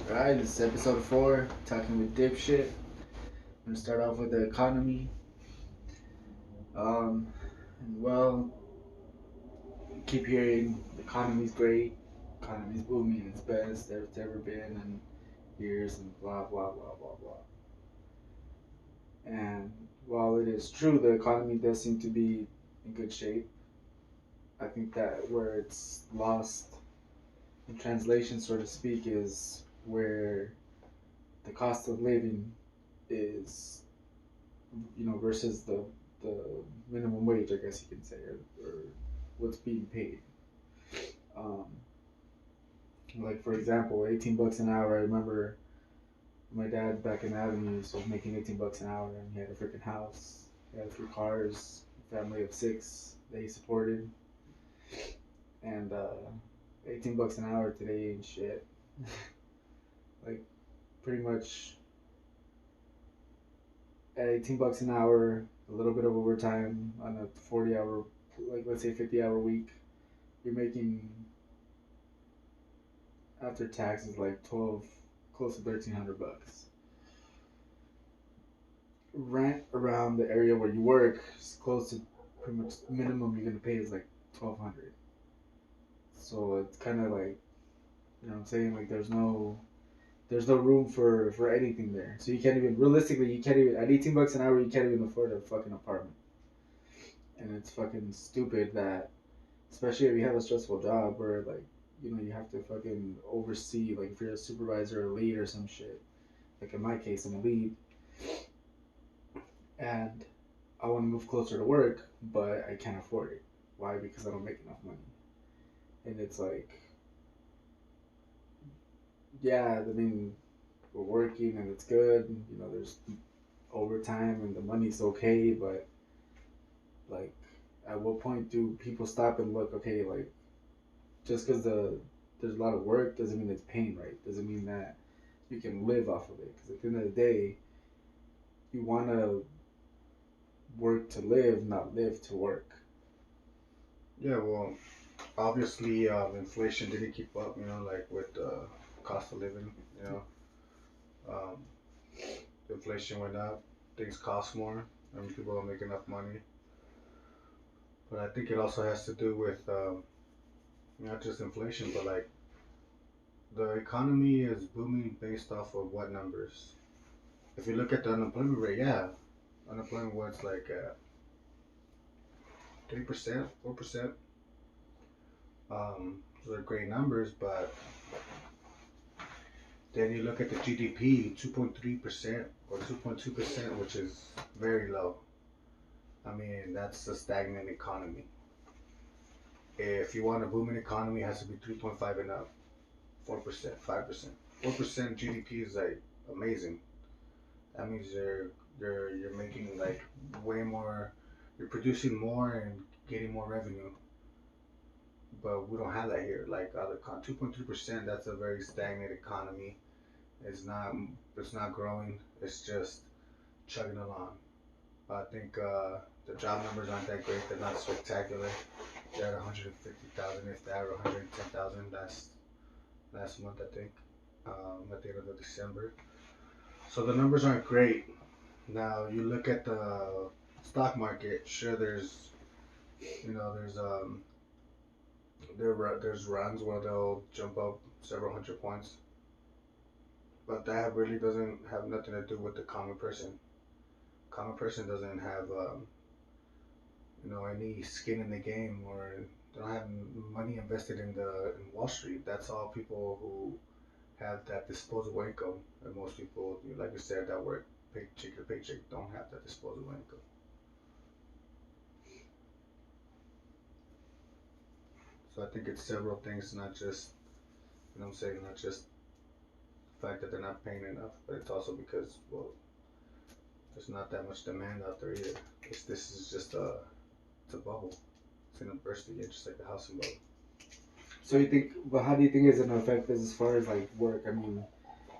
Alright, this is episode 4, talking with dipshit. I'm gonna start off with the economy. Um, well, you keep hearing the economy's great, economy's booming, it's best there's ever been in years, and blah blah blah blah blah. And while it is true the economy does seem to be in good shape, I think that where it's lost in translation, so to speak, is where the cost of living is, versus the minimum wage, I guess you can say, or what's being paid. Um, like for example, 18 bucks an hour. I remember my dad back in the avenues was making 18 bucks an hour, and he had a freaking house. He had 3 cars, a family of 6 that he supported, and 18 bucks an hour today ain't shit. Like pretty much at 18 bucks an hour, a little bit of overtime on a 40 hour, like let's say 50-hour week, you're making after taxes like 12, close to 1,300 bucks. Rent around the area where you work is close to pretty much minimum you're gonna pay is like 1,200. So it's kind of like, what I'm saying, like there's no room for anything there. So you can't even realistically you can't even at 18 bucks an hour you can't even afford a fucking apartment. And it's fucking stupid that, especially if you have a stressful job where like you have to fucking oversee, like if you're a supervisor or lead or some shit. Like in my case, I'm a lead, and I want to move closer to work, but I can't afford it. Why? Because I don't make enough money. And it's like, yeah, I mean, we're working and it's good. There's overtime and the money's okay, but like, at what point do people stop and look? Okay, like just because there's a lot of work doesn't mean it's paying right. Doesn't mean that you can live off of it. Because at the end of the day, you want to work to live, not live to work. Yeah, well, obviously, inflation didn't keep up, like with cost of living, um, inflation went up, things cost more, and people don't make enough money. But I think it also has to do with not just inflation, but like the economy is booming based off of what numbers? If you look at the unemployment rate, yeah, unemployment was like 3%, 4%. Those are great numbers, but then you look at the GDP, 2.3% or 2.2%, which is very low. I mean, that's a stagnant economy. If you want a booming economy, it has to be 3.5 and up, 4%, 5%. 4% GDP is like amazing. That means you're making like way more, you're producing more and getting more revenue. But we don't have that here. Like other 2.3%, that's a very stagnant economy. It's not it's not growing. It's just chugging along. I think the job numbers aren't that great. They're not spectacular. They're at 150,000, if that, or 110,000 last month, I think, at the end of December. So the numbers aren't great. Now you look at the stock market. Sure, there's runs where they'll jump up several hundred points, but that really doesn't have nothing to do with the common person. Common person doesn't have any skin in the game, or they don't have money invested in Wall Street. That's all people who have that disposable income, and most people, like you said, that work paycheck to paycheck don't have that disposable income. So I think it's several things, not just I'm saying, not just the fact that they're not paying enough, but it's also because, well, there's not that much demand out there either. This is just it's a bubble. It's gonna burst again, just like the housing bubble. So you think, but how do you think it's gonna affect this as far as like work? I mean,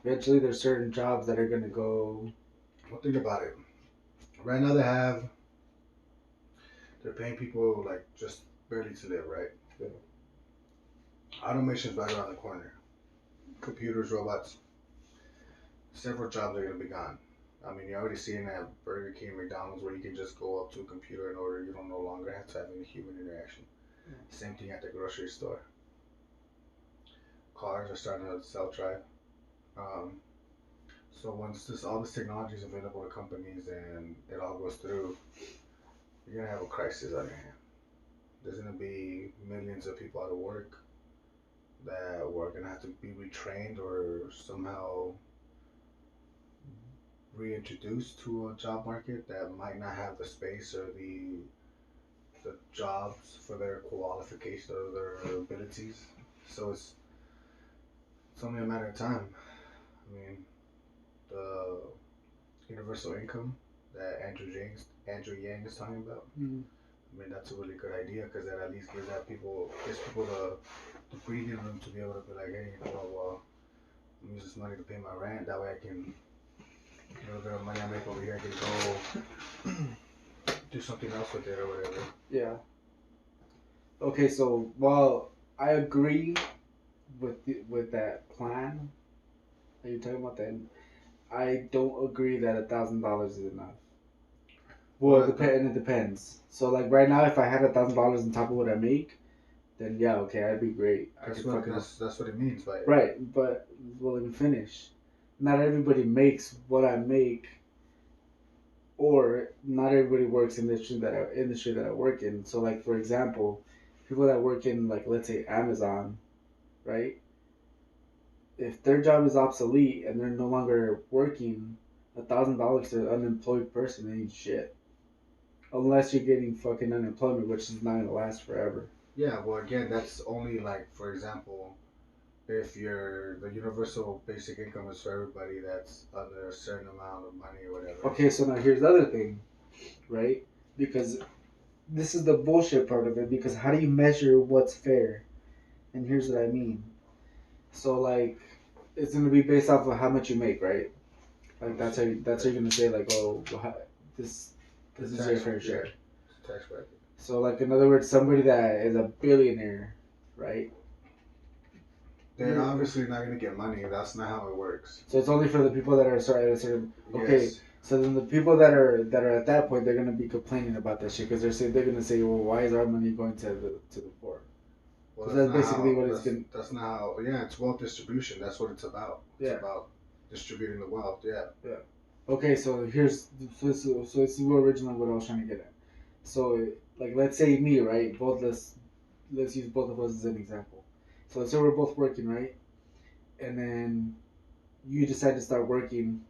eventually there's certain jobs that are gonna go. Well, think about it. Right now they're paying people like just barely to live, right? Yeah. Automation's right around the corner. Computers, robots. several jobs are gonna be gone. I mean, you're already seeing that Burger King, McDonald's, where you can just go up to a computer and order. You don't no longer have to have any human interaction. Same thing at the grocery store. Cars are starting to self-drive. Um, so once all this technology is available to companies and it all goes through, you're gonna have a crisis on your hand. There's gonna be millions of people out of work that were gonna have to be retrained or somehow reintroduced to a job market that might not have the space or the jobs for their qualification or their abilities. So it's only a matter of time. I mean, the universal income that Andrew Yang is talking about. Mm. I mean, that's a really good idea because that at least gives people the breathing room to be able to be like, hey, you know what, well, I'm use this money to pay my rent. That way I can, a little bit of money I make over here, I can go do something else with it or whatever. Yeah. Okay, so while I agree with that plan that you're talking about, then I don't agree that $1,000 is enough. Well, it depends. So like right now, if I had $1,000 on top of what I make, then yeah, okay, I'd be great. That's what it means by it. Right, but well, let me finish. Not everybody makes what I make, or not everybody works in the industry that I work in. So like for example, people that work in like let's say Amazon, right? If their job is obsolete and they're no longer working, $1,000 to an unemployed person ain't shit. Unless you're getting fucking unemployment, which is not gonna last forever. Yeah, well, again, that's only like, for example, if the universal basic income is for everybody that's under a certain amount of money or whatever. Okay, so now here's the other thing, right? Because this is the bullshit part of it. Because how do you measure what's fair? And here's what I mean. So like, it's gonna be based off of how much you make, right? Like that's how you're gonna say like, oh, this this is your fair share. Tax bracket. So like in other words, somebody that is a billionaire, right? They're obviously not gonna get money. That's not how it works. So it's only for the people that are starting at a certain. Okay, Yes. so then the people that are at that point, they're gonna be complaining about that shit because they're gonna say, well, why is our money going to the poor? Well, That's basically what it's gonna. That's not how. Yeah, it's wealth distribution. That's what it's about. It's about distributing the wealth. Yeah. Yeah. Okay, so here's so this is originally what I was trying to get at. So like let's say me, right? Both let's use both of us as an example. So let's say we're both working, right? And then you decide to start working.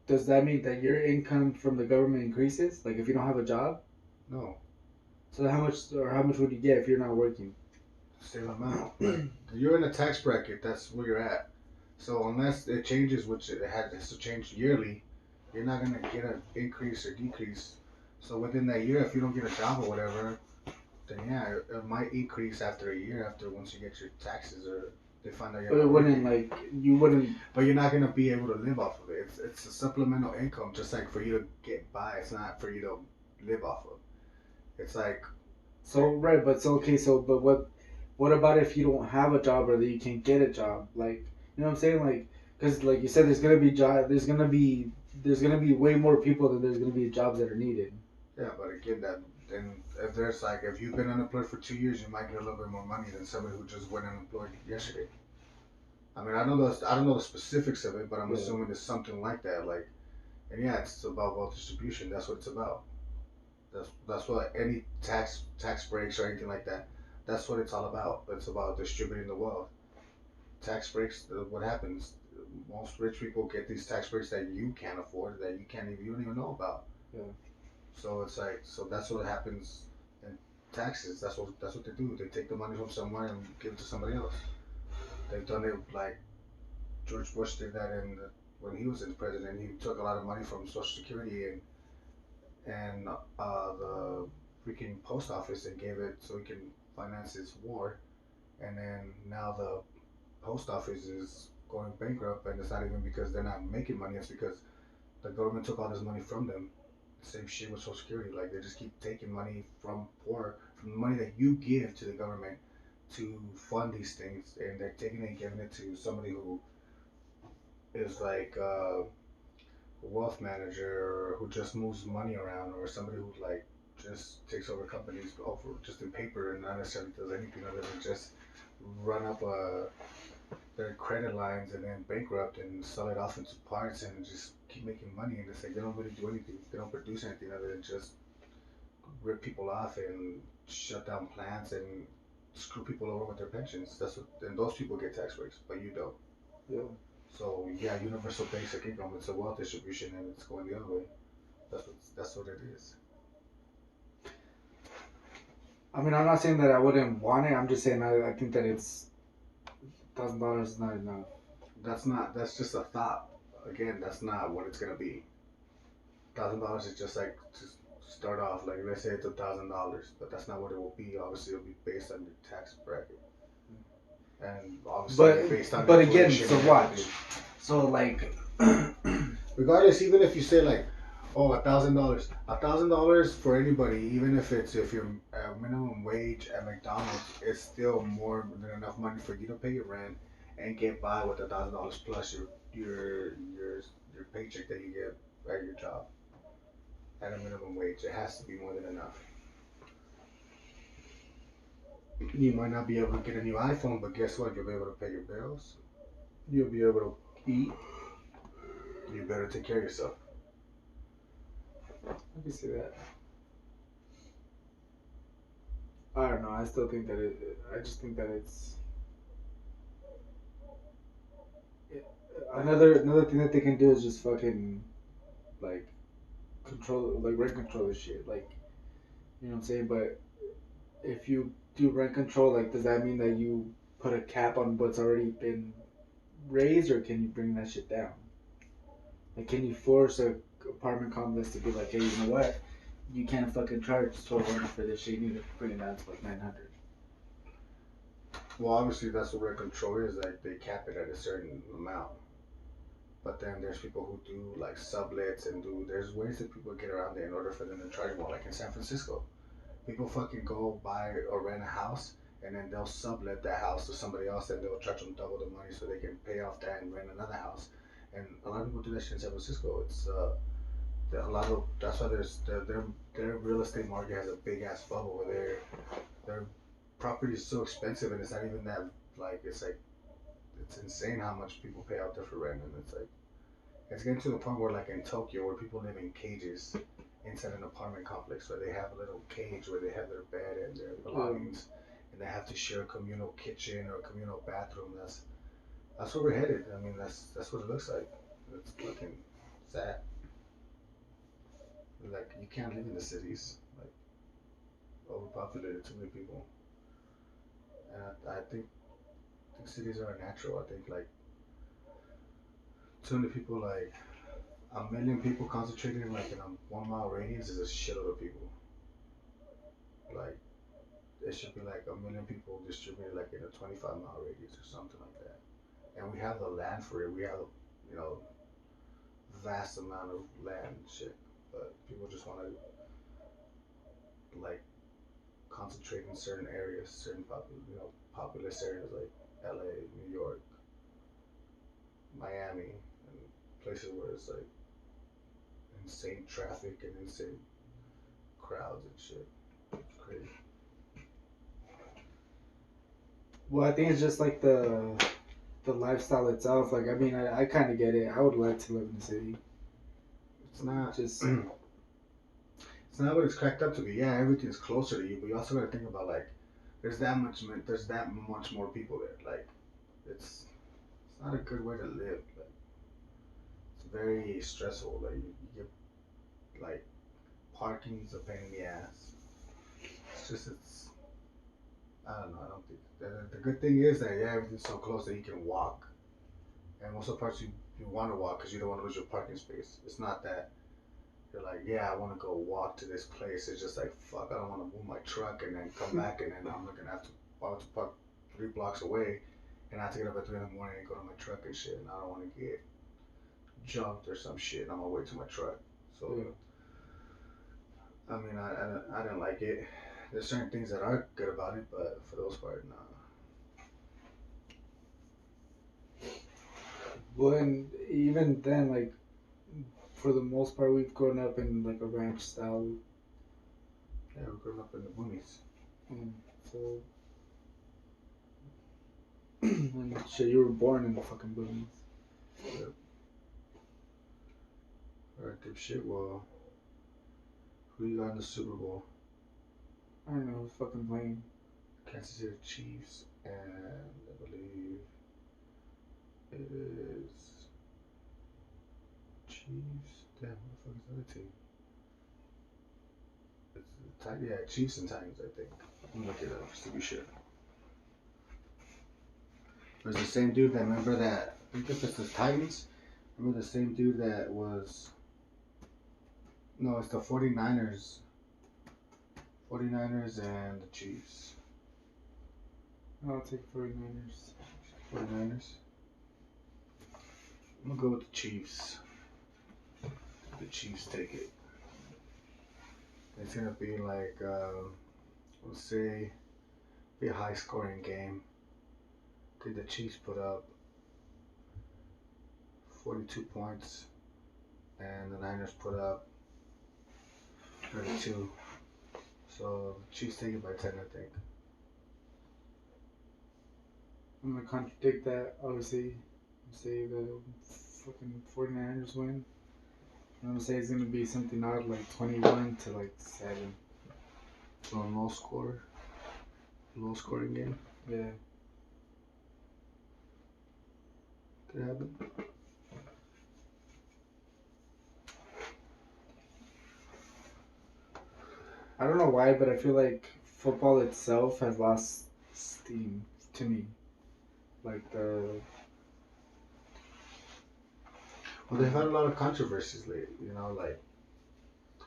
Does that mean that your income from the government increases? Like if you don't have a job? No. So how much would you get if you're not working? Same amount. You're in a tax bracket. That's where you're at. So unless it changes, which it has to change yearly, you're not gonna get an increase or decrease. So within that year, if you don't get a job or whatever, then yeah, it might increase after a year after once you get your taxes or they find out you're. But it wouldn't you wouldn't. But you're not gonna be able to live off of it. It's a supplemental income, just like for you to get by. It's not for you to live off of. It's like. So right, but so okay, so but what about if you don't have a job or that you can't get a job? Like you know what I'm saying? Like because like you said, there's gonna be way more people than there's gonna be jobs that are needed. Yeah, but again, that then if there's like if you've been unemployed for 2 years, you might get a little bit more money than somebody who just went unemployed yesterday. I mean, I don't know the specifics of it, but I'm assuming it's something like that. Like, and yeah, it's about wealth distribution. That's what it's about. That's what any tax breaks or anything like that. That's what it's all about. It's about distributing the wealth. Tax breaks. What happens? Most rich people get these tax breaks that you can't afford, that you don't even know about. Yeah. So it's like, so that's what happens in taxes. That's what they do. They take the money from somewhere and give it to somebody else. They've done it like George Bush did that when he was in president. He took a lot of money from Social Security and the freaking post office and gave it so he can finance his war. And then now the post office is going bankrupt, and it's not even because they're not making money. It's because the government took all this money from them. Same shit with Social Security. Like they just keep taking money from the money that you give to the government to fund these things, and they're taking it and giving it to somebody who is like a wealth manager who just moves money around, or somebody who like just takes over companies over just in paper and not necessarily does anything other than just run up their credit lines and then bankrupt and sell it off into parts and just keep making money. And it's like they don't really do anything. They don't produce anything other than just rip people off and shut down plants and screw people over with their pensions. That's what, and those people get tax breaks, but you don't. Yeah. So yeah, universal basic income. It's a wealth distribution, and it's going the other way. That's what it is. I mean, I'm not saying that I wouldn't want it. I'm just saying I think that it's $1,000 is not enough. That's not. That's just a thought. Again, that's not what it's gonna be. $1,000 is just like to start off. Like let's say it's $1,000, but that's not what it will be. Obviously, it'll be based on your tax bracket, and obviously based on But again, inflation so and watch. everything. So like, Regardless, even if you say like, oh, $1,000, $1,000 for anybody, even if you're minimum wage at McDonald's, it's still more than enough money for you to pay your rent and get by with $1,000 plus your paycheck that you get at your job at a minimum wage. It has to be more than enough. You might not be able to get a new iPhone, but guess what? You'll be able to pay your bills. You'll be able to eat. You better take care of yourself. I can see that. I don't know. I still think that it. I just think that it's another thing that they can do is just fucking like control, like rent control this shit. Like, you know what I'm saying? But if you do rent control, like, does that mean that you put a cap on what's already been raised, or can you bring that shit down? Like, can you force a apartment complex to be like, hey, you know what? You can't fucking charge 1,200 for this shit. You need to bring it down to like 900. Well, obviously that's what rent control is. Like they cap it at a certain amount. But then there's people who do like sublets and do. There's ways that people get around it in order for them to charge more. Like in San Francisco, people fucking go buy or rent a house and then they'll sublet that house to somebody else and they'll charge them double the money so they can pay off that and rent another house. And a lot of people do that shit in San Francisco. It's a lot of that's why their real estate market has a big ass bubble where their property is so expensive and it's not even that like it's insane how much people pay out there for rent and it's like it's getting to the point where like in Tokyo where people live in cages inside an apartment complex where they have a little cage where they have their bed and their belongings and they have to share a communal kitchen or a communal bathroom. That's where we're headed. I mean that's what it looks like. It's fucking sad. Like you can't live in the cities. Like overpopulated, too many people. And I think cities are natural. I think like too many people like a million people concentrated in like in a 1 mile radius is a shitload of people. Like it should be like a million people distributed like in a 25-mile radius or something like that. And we have the land for it. We have you know vast amount of land and shit. But people just want to like concentrate in certain areas, certain populous areas like L.A., New York, Miami, and places where it's like insane traffic and insane crowds and shit. It's crazy. Well, I think it's just like the lifestyle itself. Like, I mean, I kind of get it. I would like to live in the city. It's not Just it's not what it's cracked up to be. Yeah, everything's closer to you, but you also gotta think about like there's that much more people there. Like it's not a good way to live. Like it's very stressful. Like you get like parking's a pain in the ass. It's I don't know. I don't think the good thing is that yeah everything's so close that you can walk. And most of the parts you want to walk because you don't want to lose your parking space. It's not that you're like, yeah, I want to go walk to this place. It's just like, fuck, I don't want to move my truck and then come back and then I'm gonna have to park 3 blocks away and I have to get up at 3 in the morning and go to my truck and shit. And I don't want to get jumped or some shit on my way to my truck. So, yeah. I mean, I didn't like it. There's certain things that are good about it, but for the most part, nah. Well, and even then, like for the most part, we've grown up in like a ranch style. Yeah, we're growing up in the boonies. So, and shit, you were born in the fucking boonies. Yep. Alright, dipshit. Well, who you got in the Super Bowl? I don't know who's fucking playing. Kansas City Chiefs, and I believe it is Chiefs. Damn, what the fuck is the other team? It's the yeah, Chiefs and Titans, I think. I'm gonna look it up just to be sure. There's the same dude that remember that. I think if it's the Titans, remember the same dude that was. No, it's the 49ers. 49ers and the Chiefs. I'll take 49ers. 49ers. I'm gonna go with the Chiefs. The Chiefs take it. It's gonna be like, let's say, be a high scoring game. I think the Chiefs put up 42 points, and the Niners put up 32. So Chiefs take it by 10, I think. I'm gonna contradict that. Obviously, say the fucking 49ers win. I'm gonna say it's gonna be something odd like 21 to like 7. So a low scoring game. Yeah. Could happen. I don't know why, but I feel like football itself has lost steam to me. Like the. Well, they've had a lot of controversies lately, you know, like.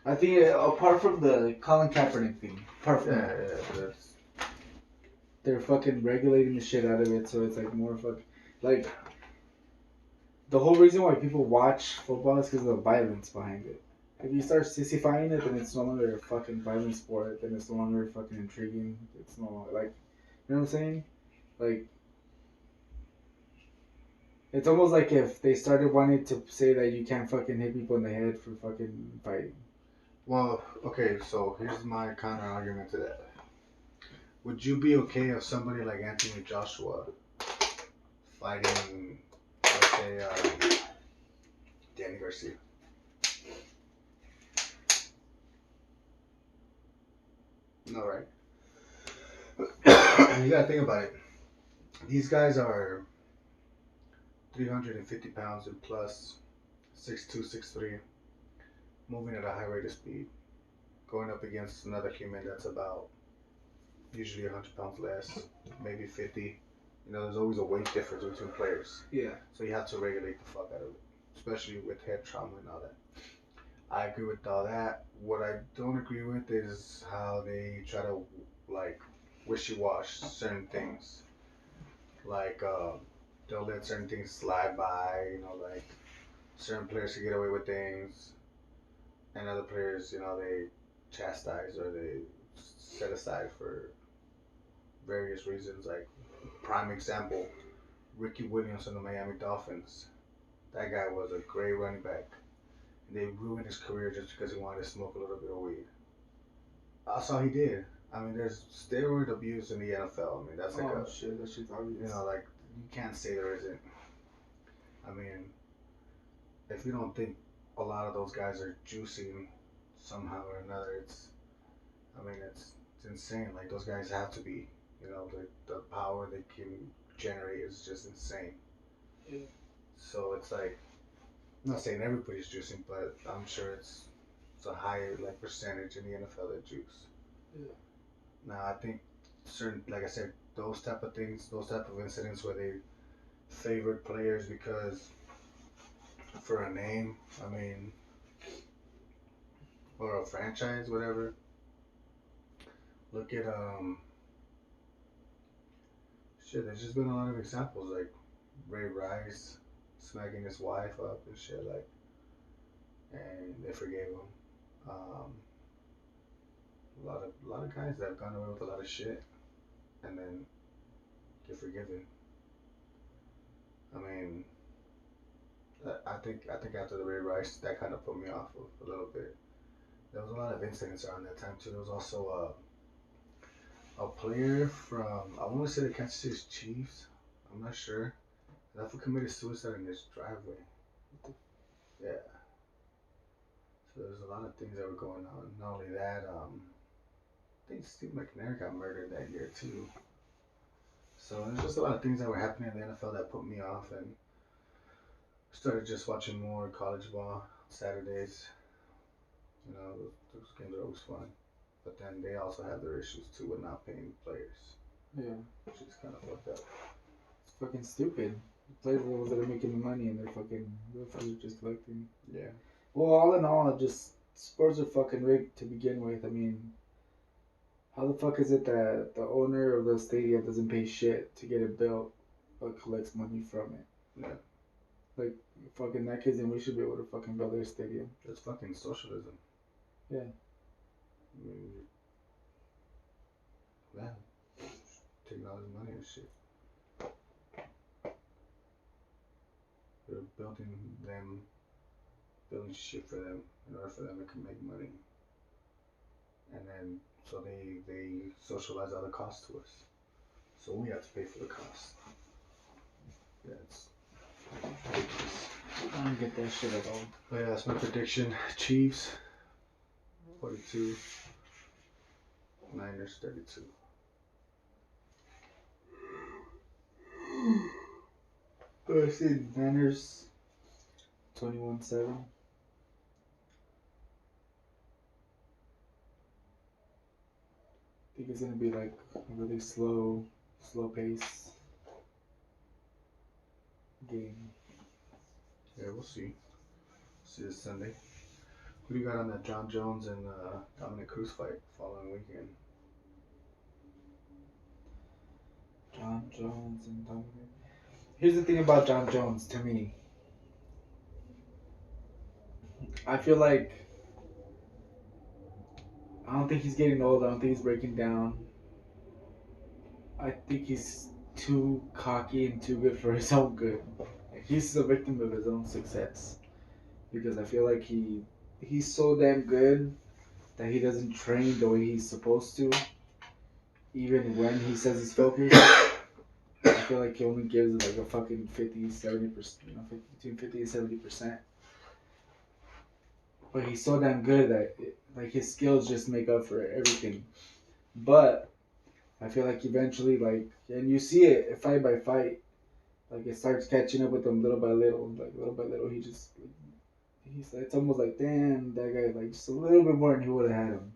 I think apart from the Colin Kaepernick thing, apart from that, That's. they're fucking regulating the shit out of it, so it's like more fucking like. The whole reason why people watch football is because of the violence behind it. If you start sissifying it, then it's no longer a fucking violent sport. Then it's no longer fucking intriguing. It's no longer, like, you know what I'm saying? Like, it's almost like if they started wanting to say that you can't fucking hit people in the head for fucking fighting. Well, okay, so here's my counter argument to that. Would you be okay if somebody like Anthony Joshua fighting, let's say, Danny Garcia? No, right? You gotta think about it. These guys are 350 pounds and plus, 6'2", 6'3", moving at a high rate of speed, going up against another human that's about usually 100 pounds less, maybe 50. You know, there's always a weight difference between players. Yeah. So you have to regulate the fuck out of it, especially with head trauma and all that. I agree with all that. What I don't agree with is how they try to, like, wishy-wash certain things. Like, they'll let certain things slide by, you know, like, certain players can get away with things, and other players, you know, they chastise or they set aside for various reasons. Like, prime example, Ricky Williams on the Miami Dolphins. That guy was a great running back. They ruined his career just because he wanted to smoke a little bit of weed. That's all he did. I mean, there's steroid abuse in the NFL. I mean, that's like shit, that shit's obvious. you know, like, you can't say there isn't. I mean, if you don't think a lot of those guys are juicing somehow or another, I mean, it's insane. Like, those guys have to be. You know, the power they can generate is just insane. Yeah. So it's like, I'm not saying everybody's juicing, but I'm sure it's a higher like percentage in the NFL that juice. Yeah. Now I think certain, like I said, those type of things, those type of incidents where they favored players because for a name, I mean, or a franchise, whatever. Look at shit. There's just been a lot of examples like Ray Rice smacking his wife up and shit, like, and they forgave him. A lot of guys that have gone away with a lot of shit and then get forgiven. I mean, think after the Ray Rice, that kind of put me off a little bit. There was a lot of incidents around that time too. There was also a player from, I want to say, the Kansas City Chiefs. I'm not sure. That fool committed suicide in his driveway. Yeah. So there's a lot of things that were going on. Not only that, I think Steve McNair got murdered that year too. So there's just a lot of things that were happening in the NFL that put me off, and started just watching more college ball Saturdays. You know, those games are always fun. But then they also have their issues too with not paying players, Yeah. which is kind of fucked up. It's fucking stupid. The players are the ones that are making the money and the fans are just collecting. Yeah. Well, all in all, just sports are fucking rigged to begin with. I mean, how the fuck is it that the owner of the stadium doesn't pay shit to get it built, but collects money from it? Yeah. Like, fucking that case, then we should be able to fucking build their stadium. It's fucking socialism. Yeah. I mean, yeah. Taking all his money and shit. They're building shit for them in order for them to make money. And then, so they socialize all the costs to us. So we have to pay for the cost. Yeah, it's ridiculous. I don't get that shit at all. But yeah, that's my prediction. Chiefs, 42. Niners, 32. I see Niners 21-7. I think it's gonna be like a really slow pace game. Yeah, we'll see. See this Sunday. Who do you got on that Jon Jones and Dominic Cruz fight following weekend? Jon Jones and Dominic. Here's the thing about Jon Jones to me. I feel like I don't think he's getting old. I don't think he's breaking down. I think he's too cocky and too good for his own good. He's a victim of his own success. Because I feel like he's so damn good that he doesn't train the way he's supposed to. Even when he says he's focused, I feel like he only gives like a fucking 50-70%, between 50 and 70%. But he's so damn good that like his skills just make up for everything. But I feel like eventually, like, and you see it fight by fight, like it starts catching up with him little by little. Like little by little, it's almost like, damn, that guy, like just a little bit more than he would have had him.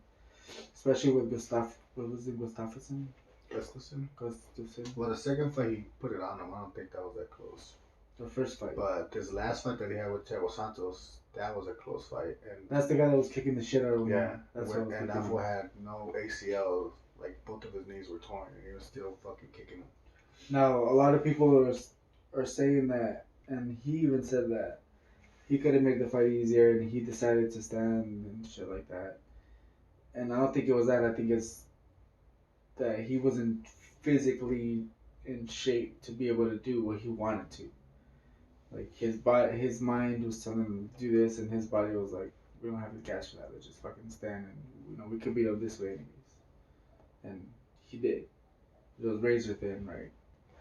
Especially with Gustafsson. Gustafsson. Well, the second fight he put it on him. I don't think that was that close. The first fight. But this last fight that he had with Thiago Santos, that was a close fight. And that's the guy that was kicking the shit out of him. Yeah. That's what I was and that fool had no ACL. Like both of his knees were torn, and he was still fucking kicking him. Now a lot of people are saying that, and he even said that he could have made the fight easier, and he decided to stand and shit like that. And I don't think it was that. I think it's that he wasn't physically in shape to be able to do what he wanted to. Like his mind was telling him to do this, and his body was like, "We don't have the cash for that. Let's just fucking stand, and we could beat him this way anyways." And he did. It was razor thin, right?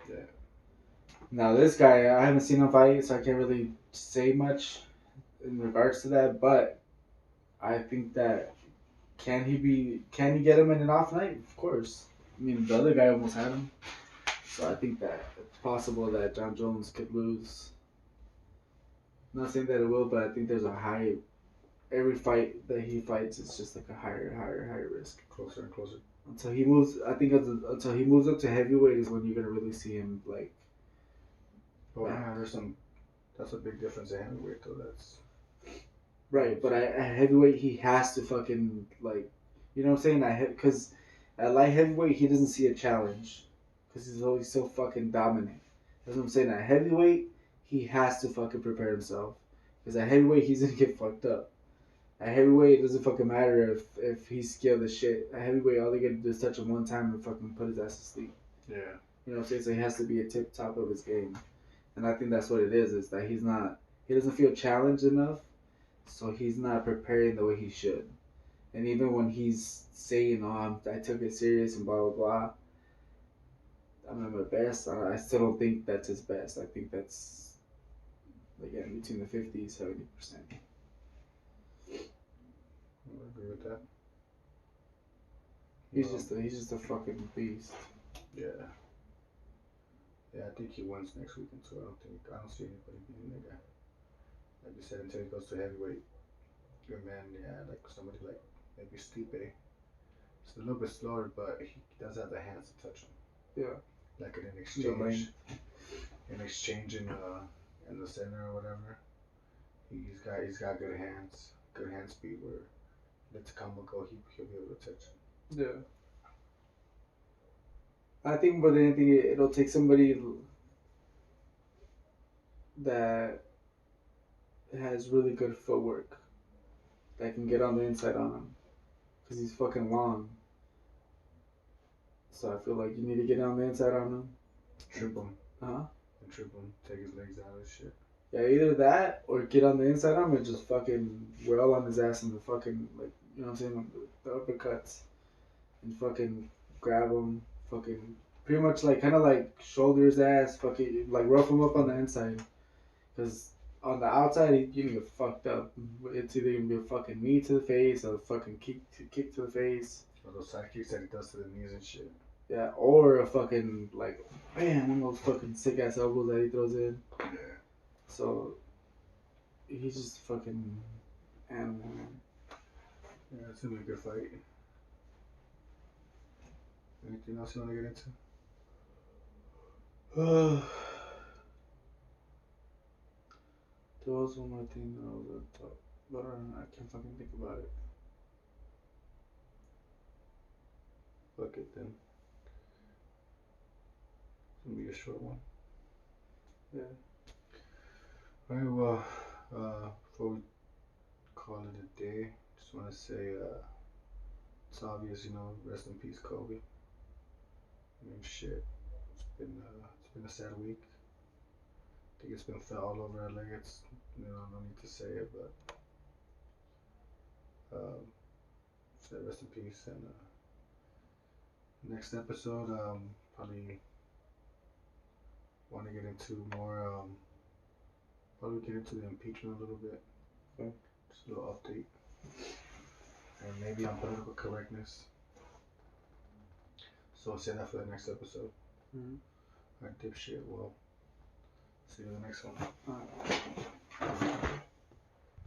Yeah. Now this guy, I haven't seen him fight, so I can't really say much in regards to that. But I think that can he get him in an off night? Of course. I mean, the other guy almost had him. So I think that it's possible that Jon Jones could lose. I'm not saying that it will, but I think there's a high. Every fight that he fights is just like a higher risk. Closer and closer. Until he moves, I think until he moves up to heavyweight is when you're gonna really see him like. Oh yeah, that's a big difference in heavyweight though. That's. Right, but at heavyweight he has to fucking like, you know what I'm saying? Because at light heavyweight he doesn't see a challenge, because he's always so fucking dominant. That's what I'm saying. At heavyweight he has to fucking prepare himself, because at heavyweight he's gonna get fucked up. At heavyweight, it doesn't fucking matter if he's skilled as shit. At heavyweight, all they gotta do is touch him one time and fucking put his ass to sleep. Yeah. You know what I'm saying? So he has to be a tip top of his game. And I think that's what it is that he's not he doesn't feel challenged enough, so he's not preparing the way he should. And even when he's saying, "Oh, I took it serious and blah blah blah," I'm at my best. I still don't think that's his best. I think that's again between the 50 70%. I agree with that. He's just a fucking beast. Yeah. Yeah, I think he wins next weekend too. I don't see anybody beating that guy. Like you said, until he goes to heavyweight. Good man, yeah, like somebody like maybe Stipe. It's a little bit slower, but he does have the hands to touch him. Yeah. Like in an exchange in the center or whatever. He's got good hand speed where let the combo go, he'll be able to touch him. Yeah. I think more than anything, it'll take somebody that has really good footwork that can get on the inside on him because he's fucking long. So I feel like you need to get on the inside on him. Trip him. Huh? And trip him. Take his legs out of shit. Yeah, either that or get on the inside on him and just fucking wail on his ass in the fucking, like, you know what I'm saying? The uppercuts. And fucking grab him. Fucking pretty much like, kind of like shoulder his ass. Fucking, like, rough him up on the inside. Because on the outside, you can get fucked up. It's either going to be a fucking knee to the face or a fucking kick to the face. Or those side kicks that he does to the knees and shit. Yeah, or a fucking, like, man, one of those fucking sick ass elbows that he throws in. Yeah. So, he's just fucking animal, man. Yeah, it's gonna be a good fight. Anything else you want to get into? There was one more thing that I was gonna talk, but I can't fucking think about it. Fuck it then. It's gonna be a short one. Yeah. Alright, well, before we call it a day, just want to say, it's obvious, you know, rest in peace, Kobe. I mean, shit, it's been a sad week. I think it's been felt all over LA. It's, you know, no need to say it, but say rest in peace. And next episode, probably want to get into more, probably get into the impeachment a little bit. Okay. Just a little update. And maybe on political correctness. So I'll say that for the next episode. Mm-hmm. Alright, dipshit. Well, see you in the next one. Alright.